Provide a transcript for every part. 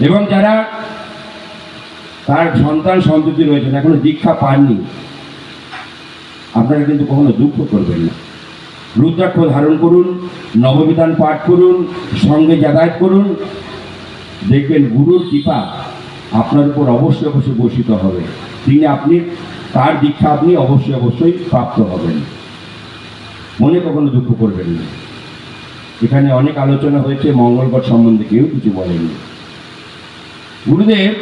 এবং যারা তার সন্তান সন্ততি রয়েছেন এখনো দীক্ষা পাননি, আপনারা কিন্তু কখনো দুঃখ করবেন না। রুদ্রাক্ষ ধারণ করুন, নববিধান পাঠ করুন, সঙ্গে যাতায়াত করুন, দেখবেন গুরুর কৃপা আপনার উপর অবশ্যই অবশ্যই বর্ষিত হবে। তার দীক্ষা আপনি অবশ্যই প্রাপ্ত হবেন। মনে কখনো দুঃখ করবেন না। এখানে অনেক আলোচনা হয়েছে, মঙ্গলঘট সম্বন্ধে কেউ কিছু বলেনি। গুরুদেব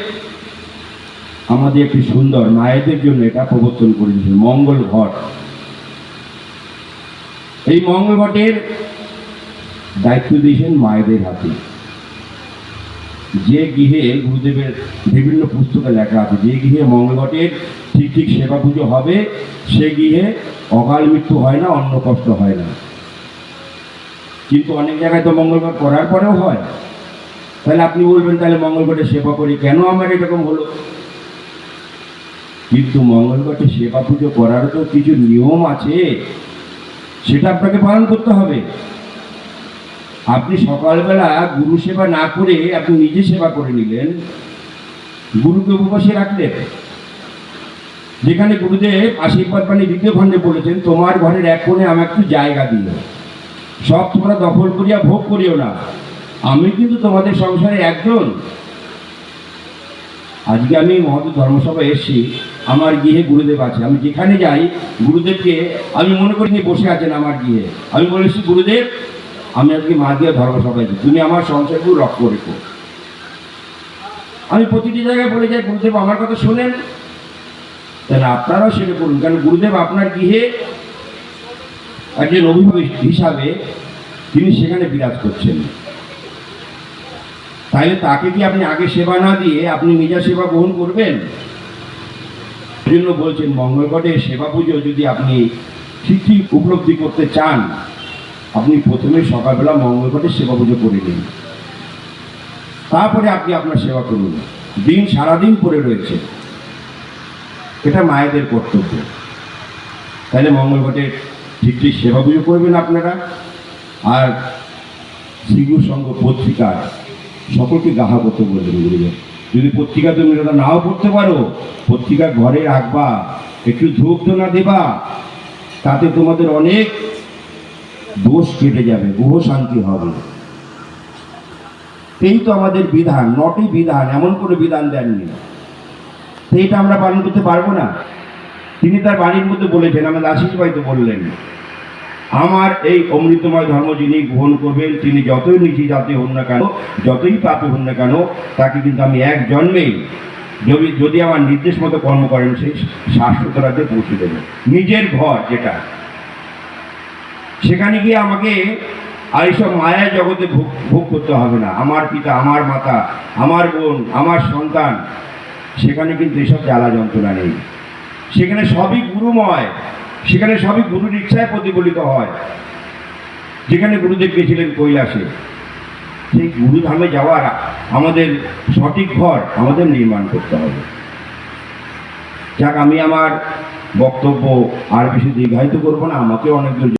আমাদের একটি সুন্দর মায়েদের জন্য এটা প্রবর্তন করে দিয়েছেন, মঙ্গল ঘট। এই মঙ্গল ঘটের দায়িত্ব দিয়েছেন মায়েদের হাতে। যে গৃহে, গুরুদেবের বিভিন্ন পুস্তকে লেখা আছে, যে গৃহে মঙ্গল ঘটের ঠিক সেবা পুজো হবে সে গৃহে অকাল মৃত্যু হয় না, অন্ন কষ্ট হয় না। কিন্তু অনেক জায়গায় তো মঙ্গল ঘট করার পরেও হয়। তাহলে আপনি বলবেন, তাহলে মঙ্গল ঘটের সেবা করি কেন আমার এরকম হলো? কিন্তু মঙ্গল ঘটে সেবা পুজো করার তো কিছু নিয়ম আছে, সেটা আপনাকে পালন করতে হবে। আপনি সকালবেলা গুরু সেবা না করে আপনি নিজে সেবা করে নিলেন, গুরুকে উপবাসে রাখলেন। যেখানে গুরুদেব আশীর্বাদ বাণী দ্বিতীয় খণ্ডে বলেছেন, তোমার ঘরের এক কোণে আমাকে একটু জায়গা দিও, সব তোমরা দখল করিয়া ভোগ করিও না, আমি কিন্তু তোমাদের সংসারে একজন। আজকে আমি মহাদেব ধর্মসভায় এসেছি, আমার গৃহে গুরুদেব আছে। আমি যেখানে যাই গুরুদেবকে আমি মনে করি নিয়ে বসে আছেন আমার গৃহে। আমি বলেছি, গুরুদেব আমি আজকে মা দিয়ে ধর্মসভায় যাই, তুমি আমার সংসারগুলো রক্ষা রেখো। আমি প্রতিটি জায়গায় বলে যাই, গুরুদেব আমার কথা শোনেন। তাহলে আপনারাও সেটা করুন, কারণ গুরুদেব আপনার গৃহে একজন অভিভাবক হিসাবে তিনি সেখানে বিরাজ করছেন। তাহলে তাকে কি আপনি আগে সেবা না দিয়ে আপনি নিজের সেবা গ্রহণ করবেন? এই জন্য বলছেন, মঙ্গল ঘটের সেবা পুজো যদি আপনি ঠিক উপলব্ধি করতে চান, আপনি প্রথমে সকালবেলা মঙ্গল ঘটের সেবা পুজো করে নিন, তারপরে আপনি আপনার সেবা করুন। দিন সারাদিন পড়ে রয়েছে, এটা মায়েদের কর্তব্য। তাহলে মঙ্গল ঘটের ঠিক সেবা পুজো করবেন আপনারা। আর শ্রীগুরু সংঘ পত্রিকার সকলকে গাহা করতে বলবেন গুরুদেব। যদি পত্রিকা তুমি নাও পড়তে পারো, পত্রিকা ঘরে রাখবা, একটু ধূপ ধুনা দেবা, তাতে তোমাদের অনেক দোষ কেটে যাবে, গ্রহ শান্তি হবে। এই তো আমাদের বিধান, নটি বিধান, এমন করে বিধান দেননি। এইটা আমরা পালন করতে পারবো না। তিনি তার বাণীর মধ্যে বলেছেন, আমাদের আশিস ভাই তো বললেন, আমার এই অমৃতময় ধর্ম যিনি গ্রহণ করবেন, তিনি যতই নিচি জাতি হন না কেন, যতই পাপী হন না কেন, তাকে কিন্তু আমি এক জন্মেই যদি আমার নির্দেশ মতো কর্ম করেন, সেই শাশ্বত রাজ্যে পৌঁছে দেবেন। নিজের ঘর যেটা, সেখানে গিয়ে আমাকে আর এইসব মায়া জগতে ভোগ করতে হবে না। আমার পিতা, আমার মাতা, আমার বোন, আমার সন্তান, সেখানে কিন্তু এসব জ্বালা যন্ত্রণা নেই। সেখানে সবই গুরুময়, সেখানে সবই গুরুর ইচ্ছায় প্রতিফলিত হয়। যেখানে গুরুদেব গেছিলেন কৈলাসে, সেই গুরুধামে যাওয়ার আমাদের সঠিক ঘর আমাদের নির্মাণ করতে হবে। যাক, আমি আমার বক্তব্য আর বেশি দীর্ঘায়িত করবো না, আমাকে অনেক দূর